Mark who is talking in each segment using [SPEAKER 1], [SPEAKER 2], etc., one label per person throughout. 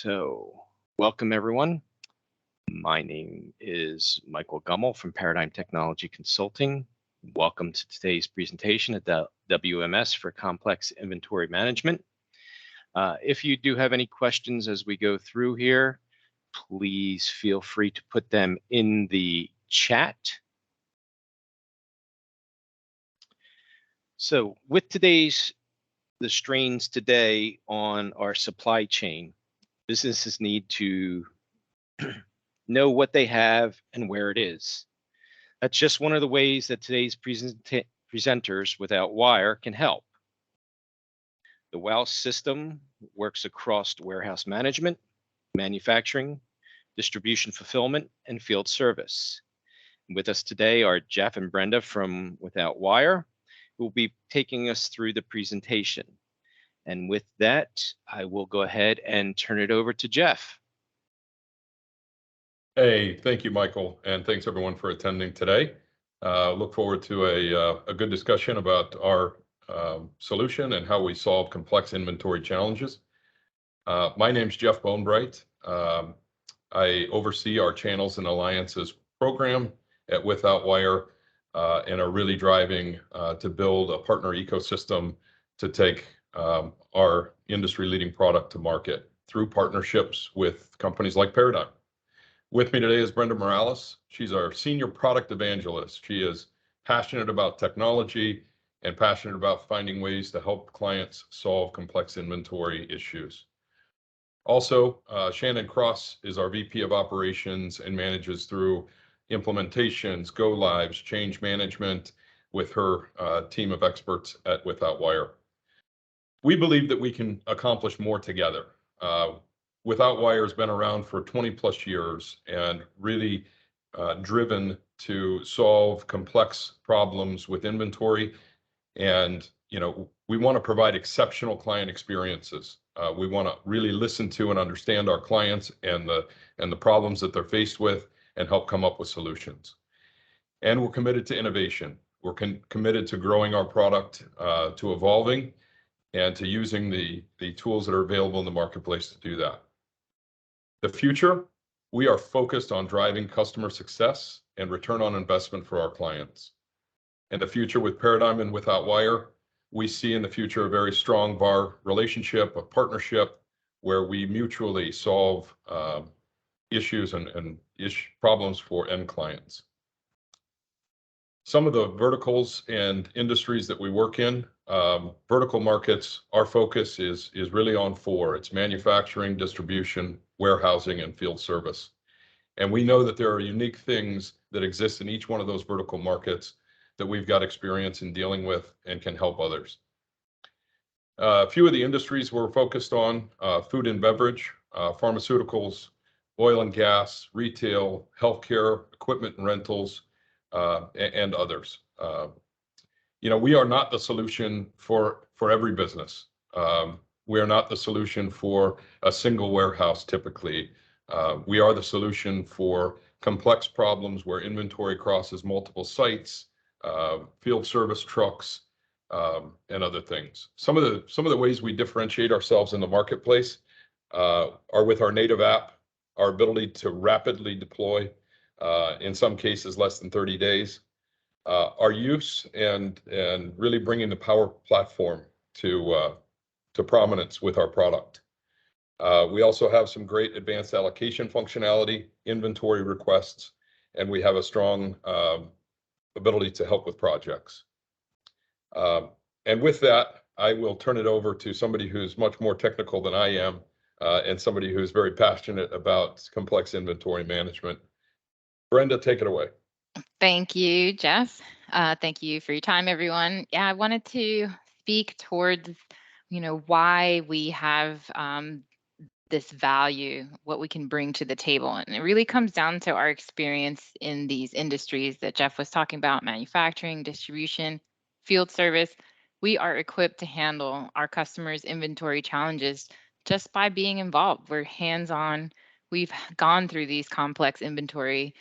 [SPEAKER 1] So, welcome everyone. My name is Michael Gummel from Paradigm Technology Consulting. Welcome to today's presentation at the WMS for Complex Inventory Management. If you do have any questions as we go through here, please feel free to put them in the chat. So with the strains today on our supply chain, businesses need to know what they have and where it is. That's just one of the ways that today's presenters WithoutWire can help. The WOW system works across warehouse management, manufacturing, distribution fulfillment, and field service. With us today are Jeff and Brenda from WithoutWire, who will be taking us through the presentation. And with that, I will go ahead and turn it over to Jeff.
[SPEAKER 2] Hey, thank you, Michael, and thanks everyone for attending today. Look forward to a good discussion about our solution and how we solve complex inventory challenges. My name's Jeff Bonebright. I oversee our Channels and Alliances program at WithoutWire and are really driving to build a partner ecosystem to take our industry-leading product to market through partnerships with companies like Paradigm. With me today is Brenda Morales. She's our senior product evangelist. She is passionate about technology and passionate about finding ways to help clients solve complex inventory issues. Also, Shannon Cross is our VP of Operations and manages through implementations, go lives, change management with her team of experts at WithoutWire. We believe that we can accomplish more together. WithoutWire has been around for 20 plus years and really driven to solve complex problems with inventory. And, we want to provide exceptional client experiences. We want to really listen to and understand our clients and the problems that they're faced with and help come up with solutions. And we're committed to innovation. We're committed to growing our product, to evolving, and to using the tools that are available in the marketplace to do that. The future, we are focused on driving customer success and return on investment for our clients. And the future with Paradigm and WithoutWire, we see in the future a very strong VAR relationship, a partnership where we mutually solve issues and problems for end clients. Some of the verticals and industries that we work in, vertical markets, our focus is really on four. It's manufacturing, distribution, warehousing, and field service. And we know that there are unique things that exist in each one of those vertical markets that we've got experience in dealing with and can help others. A few of the industries we're focused on, food and beverage, pharmaceuticals, oil and gas, retail, healthcare, equipment and rentals, and others. We are not the solution for every business. We are not the solution for a single warehouse typically. We are the solution for complex problems where inventory crosses multiple sites, field service trucks, and other things. Some of the ways we differentiate ourselves in the marketplace are with our native app, our ability to rapidly deploy, in some cases less than 30 days, our use and really bringing the Power Platform to prominence with our product. We also have some great advanced allocation functionality, inventory requests, and we have a strong ability to help with projects. And with that, I will turn it over to somebody who's much more technical than I am, and somebody who's very passionate about complex inventory management. Brenda, take it away.
[SPEAKER 3] Thank you, Jeff. Thank you for your time, everyone. Yeah, I wanted to speak towards, why we have this value, what we can bring to the table. And it really comes down to our experience in these industries that Jeff was talking about, manufacturing, distribution, field service. We are equipped to handle our customers' inventory challenges just by being involved. We're hands-on. We've gone through these complex inventory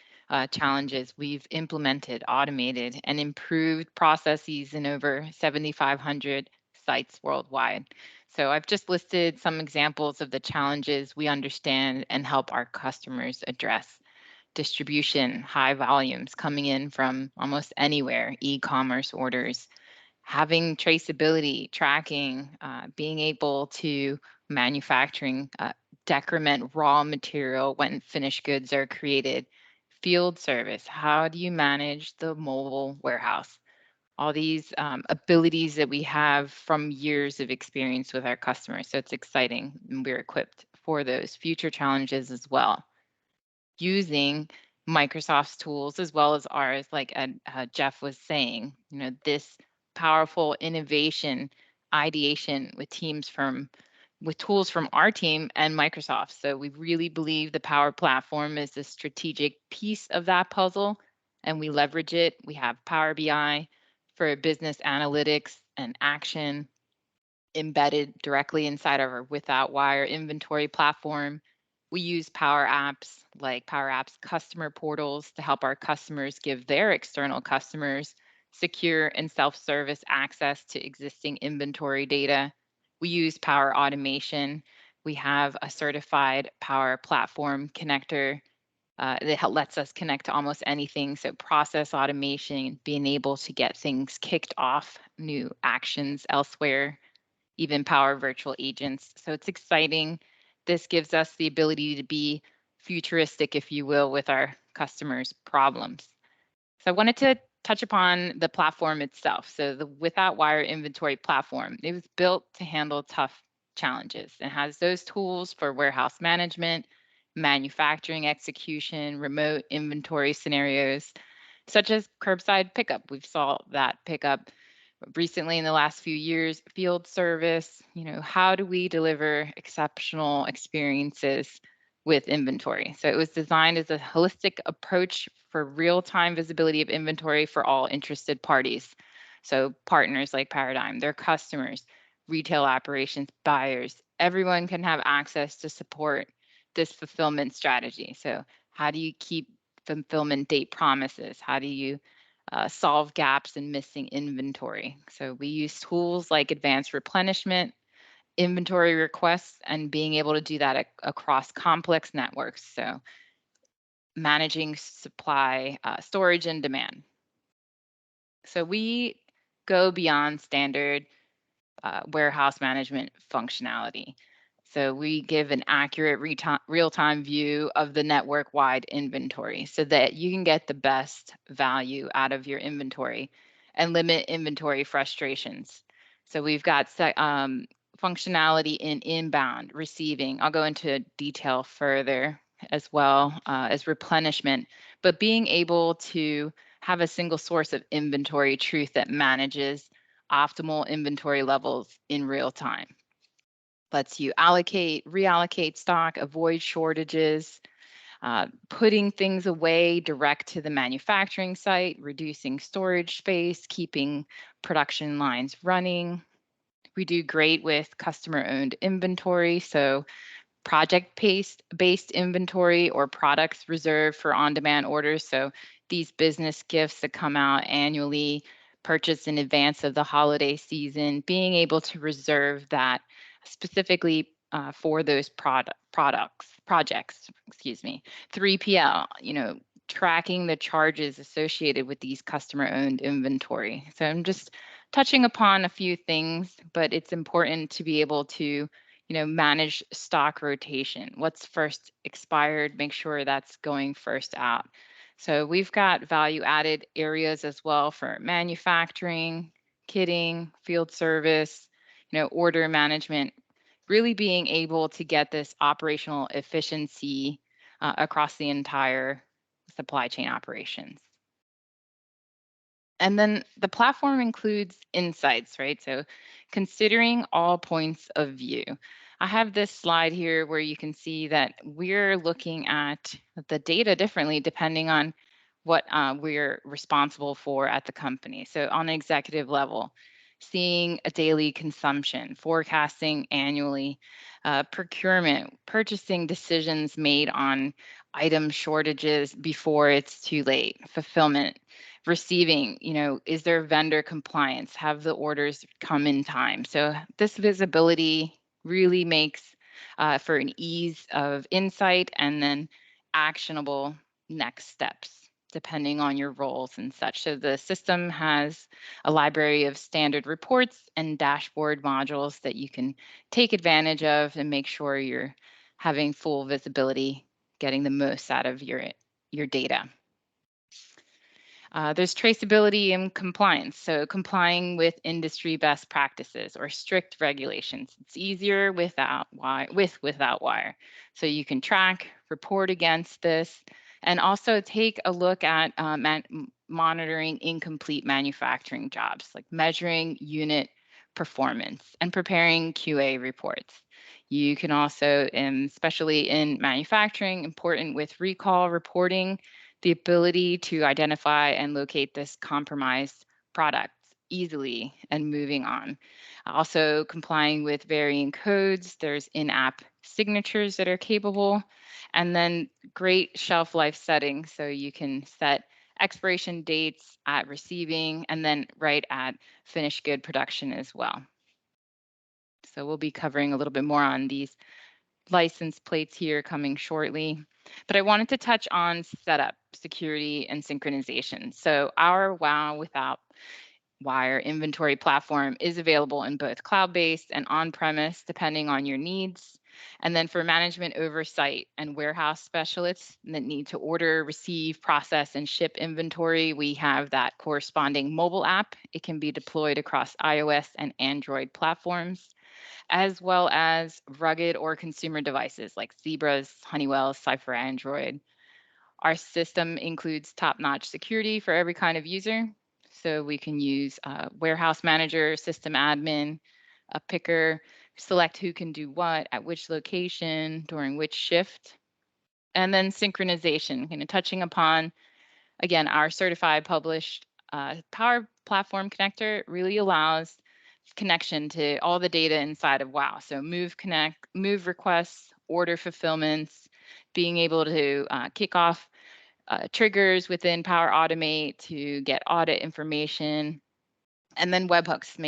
[SPEAKER 3] challenges. We've implemented, automated, and improved processes in over 7,500 sites worldwide. So I've just listed some examples of the challenges we understand and help our customers address. Distribution, high volumes coming in from almost anywhere, e-commerce orders, having traceability, tracking, being able to manufacturing, decrement raw material when finished goods are created, field service, how do you manage the mobile warehouse? All these abilities that we have from years of experience with our customers. So it's exciting, and we're equipped for those future challenges as well, using Microsoft's tools as well as ours, like Jeff was saying. This powerful innovation ideation with tools from our team and Microsoft. So we really believe the Power Platform is a strategic piece of that puzzle, and we leverage it. We have Power BI for business analytics and action embedded directly inside of our WithoutWire Inventory Platform. We use Power Apps like Power Apps customer portals to help our customers give their external customers secure and self-service access to existing inventory data. We use Power Automation. We have a certified Power Platform connector that lets us connect to almost anything. So process automation, being able to get things kicked off, new actions elsewhere, even Power Virtual Agents. So it's exciting. This gives us the ability to be futuristic, if you will, with our customers' problems. So I wanted to touch upon the platform itself. So the WithoutWire Inventory Platform, it was built to handle tough challenges and has those tools for warehouse management, manufacturing execution, remote inventory scenarios, such as curbside pickup. We've saw that pickup recently in the last few years, field service. How do we deliver exceptional experiences with inventory? So it was designed as a holistic approach for real-time visibility of inventory for all interested parties. So partners like Paradigm, their customers, retail operations, buyers, everyone can have access to support this fulfillment strategy. So how do you keep fulfillment date promises? How do you solve gaps in missing inventory? So we use tools like advanced replenishment, inventory requests, and being able to do that across complex networks. So managing supply, storage, and demand. So we go beyond standard warehouse management functionality. So we give an accurate real-time view of the network-wide inventory so that you can get the best value out of your inventory and limit inventory frustrations. So we've got functionality in inbound, receiving. I'll go into detail further as well as replenishment, but being able to have a single source of inventory truth that manages optimal inventory levels in real time. Lets you reallocate stock, avoid shortages, putting things away direct to the manufacturing site, reducing storage space, keeping production lines running. We do great with customer-owned inventory, so project-based inventory or products reserved for on-demand orders. So these business gifts that come out annually, purchased in advance of the holiday season, being able to reserve that specifically for those projects, excuse me. 3PL, tracking the charges associated with these customer-owned inventory. So I'm just touching upon a few things, but it's important to be able to manage stock rotation. What's first expired, make sure that's going first out. So we've got value added areas as well for manufacturing, kitting, field service, order management, really being able to get this operational efficiency across the entire supply chain operations. And then the platform includes insights, right? So considering all points of view. I have this slide here where you can see that we're looking at the data differently depending on what we're responsible for at the company. So on an executive level, seeing a daily consumption, forecasting annually, procurement, purchasing decisions made on item shortages before it's too late, fulfillment, Receiving, is there vendor compliance? Have the orders come in time? So this visibility really makes for an ease of insight and then actionable next steps, depending on your roles and such. So the system has a library of standard reports and dashboard modules that you can take advantage of and make sure you're having full visibility, getting the most out of your data. There's traceability and compliance. So complying with industry best practices or strict regulations. It's easier with WithoutWire. So you can track, report against this, and also take a look at monitoring incomplete manufacturing jobs, like measuring unit performance and preparing QA reports. You can also, especially in manufacturing, important with recall reporting, the ability to identify and locate this compromised product easily and moving on. Also complying with varying codes, there's in-app signatures that are capable, and then great shelf life settings. So you can set expiration dates at receiving and then right at finished good production as well. So we'll be covering a little bit more on these license plates here coming shortly. But I wanted to touch on setup, security, and synchronization. So our WithoutWire Inventory Platform is available in both cloud-based and on-premise, depending on your needs. And then for management oversight and warehouse specialists that need to order, receive, process, and ship inventory, we have that corresponding mobile app. It can be deployed across iOS and Android platforms, as well as rugged or consumer devices like Zebra's, Honeywell's, Cypher Android. Our system includes top-notch security for every kind of user. So we can use a warehouse manager, system admin, a picker, select who can do what, at which location, during which shift. And then synchronization, touching upon, again, our certified published Power Platform connector really allows connection to all the data inside of WOW. So move requests, order fulfillments, being able to kick off triggers within Power Automate to get audit information, and then webhooks,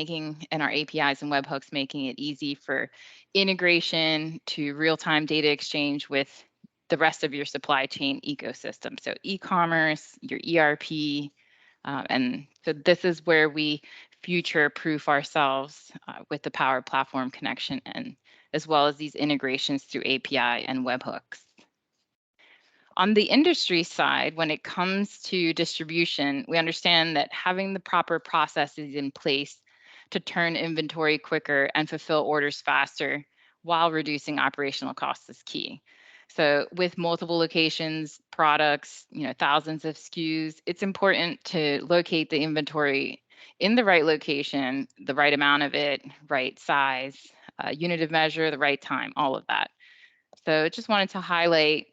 [SPEAKER 3] and our APIs and webhooks, making it easy for integration to real-time data exchange with the rest of your supply chain ecosystem. So e-commerce, your ERP, and so this is where we future-proof ourselves with the Power Platform connection, and as well as these integrations through API and webhooks. On the industry side, when it comes to distribution, we understand that having the proper processes in place to turn inventory quicker and fulfill orders faster while reducing operational costs is key. So with multiple locations, products, thousands of SKUs, it's important to locate the inventory in the right location, the right amount of it, right size, unit of measure, the right time, all of that. So just wanted to highlight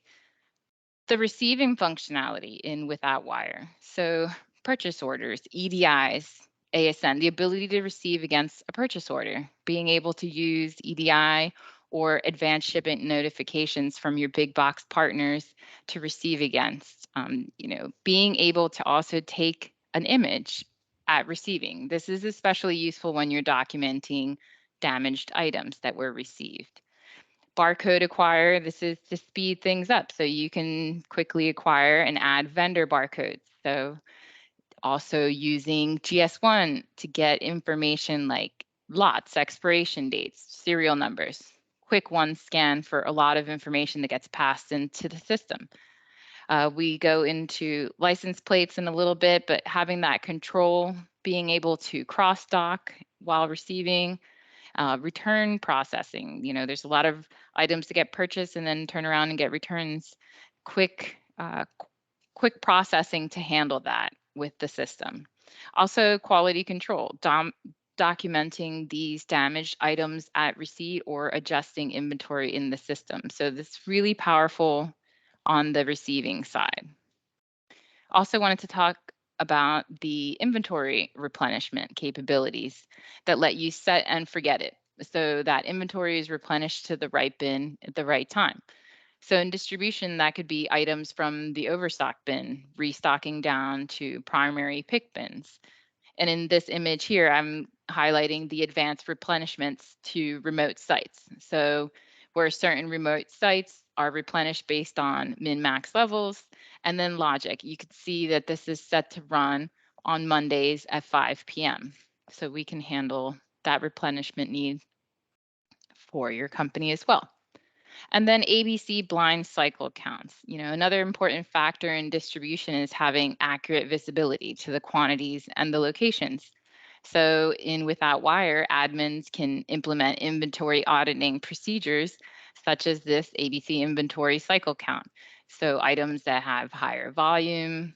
[SPEAKER 3] the receiving functionality in WithoutWire. So purchase orders, EDIs, ASN, the ability to receive against a purchase order, being able to use EDI or advanced shipment notifications from your big box partners to receive against, being able to also take an image at receiving. This is especially useful when you're documenting damaged items that were received. Barcode acquire, this is to speed things up so you can quickly acquire and add vendor barcodes. So also using GS1 to get information like lots, expiration dates, serial numbers. Quick one scan for a lot of information that gets passed into the system. We go into license plates in a little bit, but having that control, being able to cross-dock while receiving, return processing. There's a lot of items to get purchased and then turn around and get returns. Quick processing to handle that with the system. Also, quality control, documenting these damaged items at receipt or adjusting inventory in the system. So this is really powerful on the receiving side. Also wanted to talk about the inventory replenishment capabilities that let you set and forget it, so that inventory is replenished to the right bin at the right time. So in distribution, that could be items from the overstock bin, restocking down to primary pick bins. And in this image here, I'm highlighting the advanced replenishments to remote sites. So where certain remote sites are replenished based on min-max levels, and then logic. You could see that this is set to run on Mondays at 5 p.m. So we can handle that replenishment need for your company as well. And then ABC blind cycle counts. Another important factor in distribution is having accurate visibility to the quantities and the locations. So in WithoutWire, admins can implement inventory auditing procedures such as this ABC inventory cycle count. So items that have higher volume,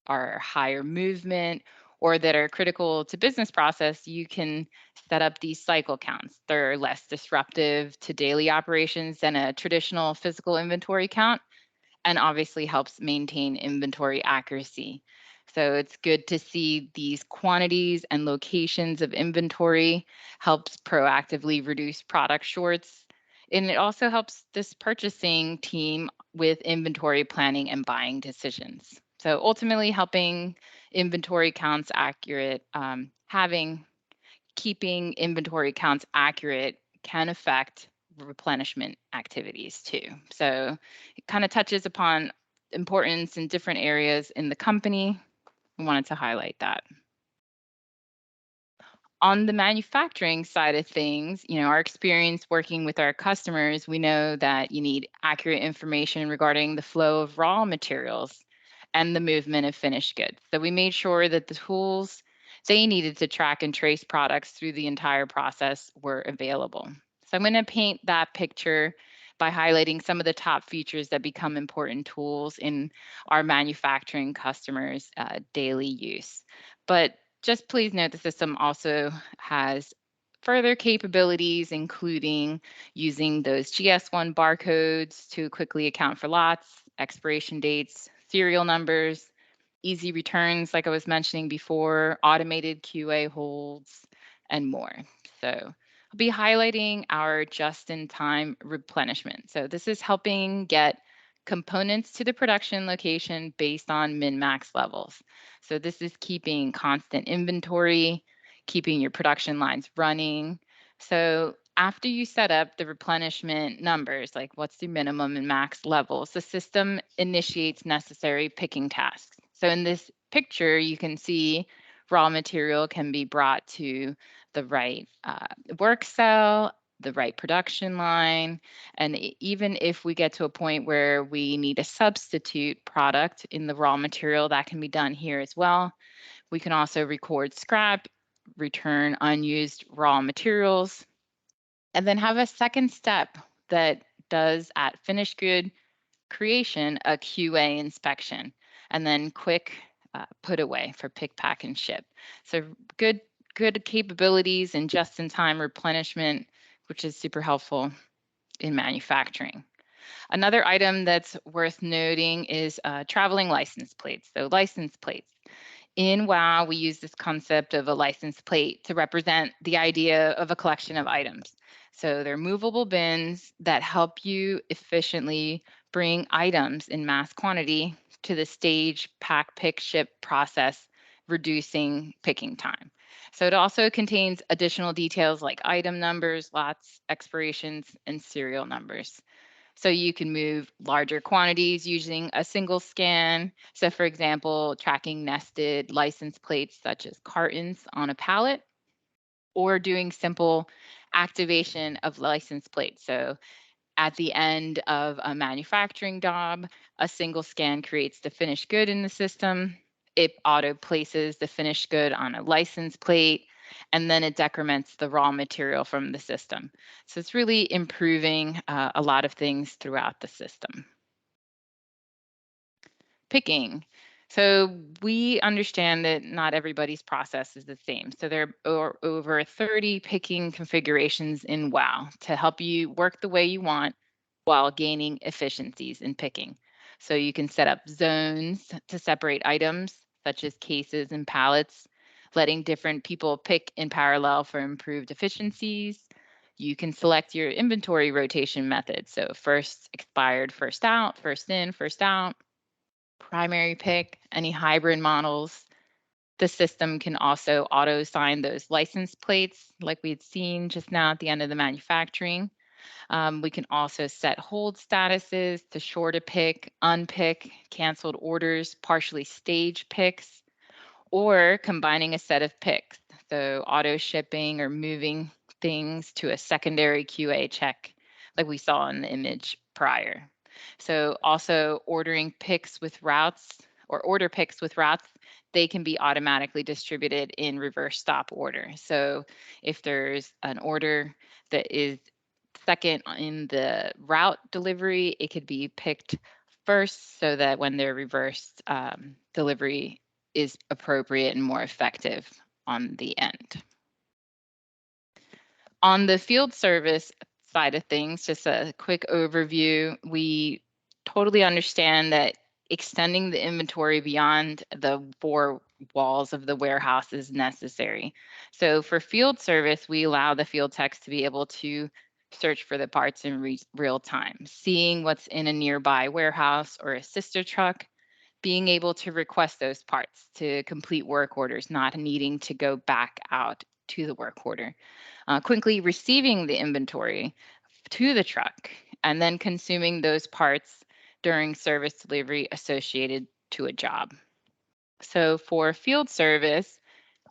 [SPEAKER 3] are higher movement, or that are critical to business process, you can set up these cycle counts. They're less disruptive to daily operations than a traditional physical inventory count, and obviously helps maintain inventory accuracy. So it's good to see these quantities and locations of inventory helps proactively reduce product shorts. And it also helps this purchasing team with inventory planning and buying decisions. So ultimately helping inventory counts accurate, keeping inventory counts accurate can affect replenishment activities too. So it kind of touches upon importance in different areas in the company. I wanted to highlight that. On the manufacturing side of things, our experience working with our customers, we know that you need accurate information regarding the flow of raw materials and the movement of finished goods. So we made sure that the tools they needed to track and trace products through the entire process were available. So I'm going to paint that picture by highlighting some of the top features that become important tools in our manufacturing customers' daily use. But just please note the system also has further capabilities, including using those GS1 barcodes to quickly account for lots, expiration dates, serial numbers, easy returns, like I was mentioning before, automated QA holds, and more. So I'll be highlighting our just-in-time replenishment. So this is helping get components to the production location based on min-max levels. So this is keeping constant inventory, keeping your production lines running. So after you set up the replenishment numbers, like what's the minimum and max levels, the system initiates necessary picking tasks. So in this picture, you can see raw material can be brought to the right work cell, the right production line. And even if we get to a point where we need a substitute product in the raw material, that can be done here as well. We can also record scrap, return unused raw materials, and then have a second step that does at finished good creation a QA inspection, and then quick put away for pick, pack, and ship. So good capabilities and just-in-time replenishment, which is super helpful in manufacturing. Another item that's worth noting is traveling license plates. So license plates. In WOW, we use this concept of a license plate to represent the idea of a collection of items. So they're movable bins that help you efficiently bring items in mass quantity to the stage, pack, pick, ship process, reducing picking time. So it also contains additional details like item numbers, lots, expirations, and serial numbers. So you can move larger quantities using a single scan. So for example, tracking nested license plates such as cartons on a pallet, or doing simple activation of license plates. So at the end of a manufacturing job, a single scan creates the finished good in the system. It auto places the finished good on a license plate, and then it decrements the raw material from the system. So it's really improving a lot of things throughout the system. Picking. So we understand that not everybody's process is the same. So there are over 30 picking configurations in WOW to help you work the way you want while gaining efficiencies in picking. So you can set up zones to separate items, such as cases and pallets, letting different people pick in parallel for improved efficiencies. You can select your inventory rotation method. So first expired, first out, first in, first out, primary pick, any hybrid models. The system can also auto sign those license plates like we had seen just now at the end of the manufacturing. We can also set hold statuses to short a pick, unpick, canceled orders, partially stage picks, or combining a set of picks. So auto shipping or moving things to a secondary QA check like we saw in the image prior. So also ordering picks with routes or order picks with routes, they can be automatically distributed in reverse stop order. So if there's an order that is second in the route delivery, it could be picked first so that when they're reversed, delivery is appropriate and more effective on the end. On the field service side of things, just a quick overview, we totally understand that extending the inventory beyond the 4 walls of the warehouse is necessary. So for field service, we allow the field techs to be able to search for the parts in real time, seeing what's in a nearby warehouse or a sister truck, being able to request those parts to complete work orders, not needing to go back out to the work order, quickly receiving the inventory to the truck, and then consuming those parts during service delivery associated to a job. So for field service,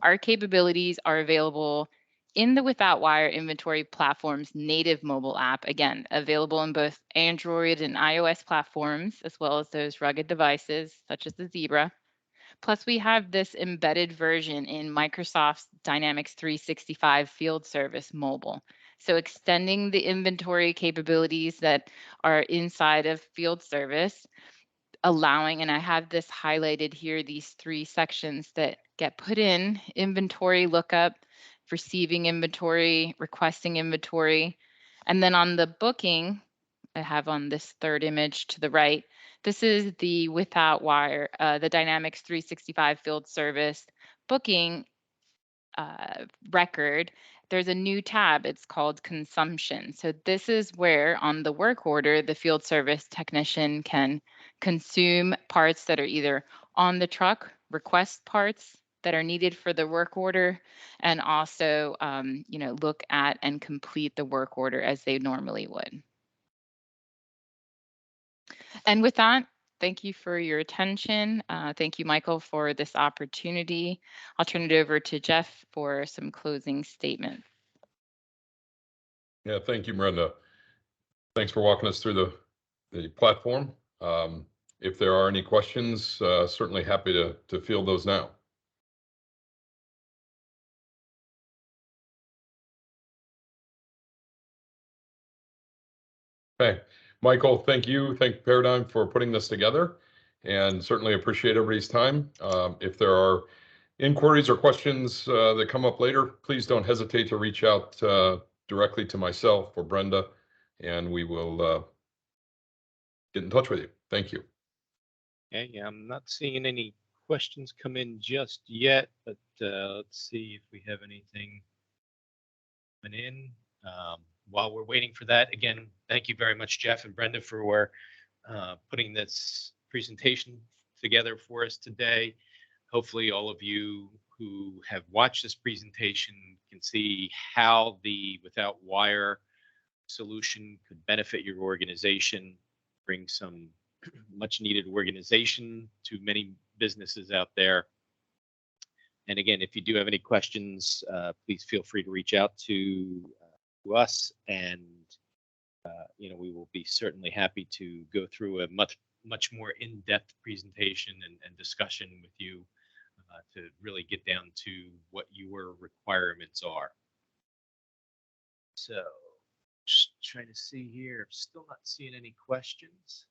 [SPEAKER 3] our capabilities are available in the WithoutWire Inventory Platform's native mobile app, again, available in both Android and iOS platforms, as well as those rugged devices such as the Zebra. Plus, we have this embedded version in Microsoft's Dynamics 365 Field Service Mobile. So extending the inventory capabilities that are inside of field service, allowing, and I have this highlighted here, these 3 sections that get put in: inventory lookup, receiving inventory, requesting inventory. And then on the booking, I have on this 3rd image to the right, this is the WithoutWire, the Dynamics 365 Field Service booking record. There's a new tab, it's called consumption. So this is where on the work order, the field service technician can consume parts that are either on the truck, request parts that are needed for the work order, and also look at and complete the work order as they normally would. And with that, thank you for your attention. Thank you, Michael, for this opportunity. I'll turn it over to Jeff for some closing statements.
[SPEAKER 2] Yeah, thank you, Brenda. Thanks for walking us through the platform. If there are any questions, certainly happy to field those now. Okay, Michael, thank you. Thank Paradigm for putting this together, and certainly appreciate everybody's time. If there are inquiries or questions that come up later, please don't hesitate to reach out directly to myself or Brenda, and we will get in touch with you. Thank you.
[SPEAKER 1] Okay, I'm not seeing any questions come in just yet, but let's see if we have anything coming in. While we're waiting for that, again, thank you very much, Jeff and Brenda, for putting this presentation together for us today. Hopefully all of you who have watched this presentation can see how the WithoutWire solution could benefit your organization, bring some much needed organization to many businesses out there. And again, if you do have any questions, please feel free to reach out to us, and we will be certainly happy to go through a much more in-depth presentation and discussion with you to really get down to what your requirements are. So just trying to see here, still not seeing any questions.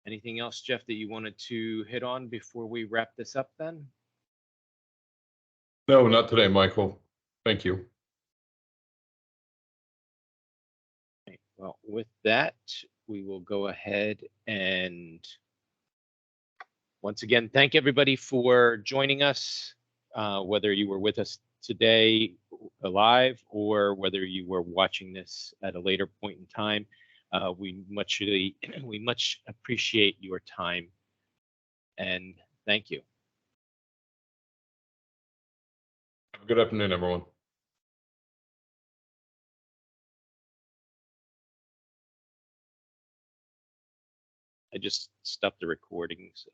[SPEAKER 1] Anything else, Jeff, that you wanted to hit on before we wrap this up then?
[SPEAKER 2] No, not today, Michael. Thank you.
[SPEAKER 1] Okay, well, with that, we will go ahead and once again thank everybody for joining us, whether you were with us today live or whether you were watching this at a later point in time. We much appreciate your time, and thank you.
[SPEAKER 2] Good afternoon, everyone.
[SPEAKER 1] I just stopped the recording, so.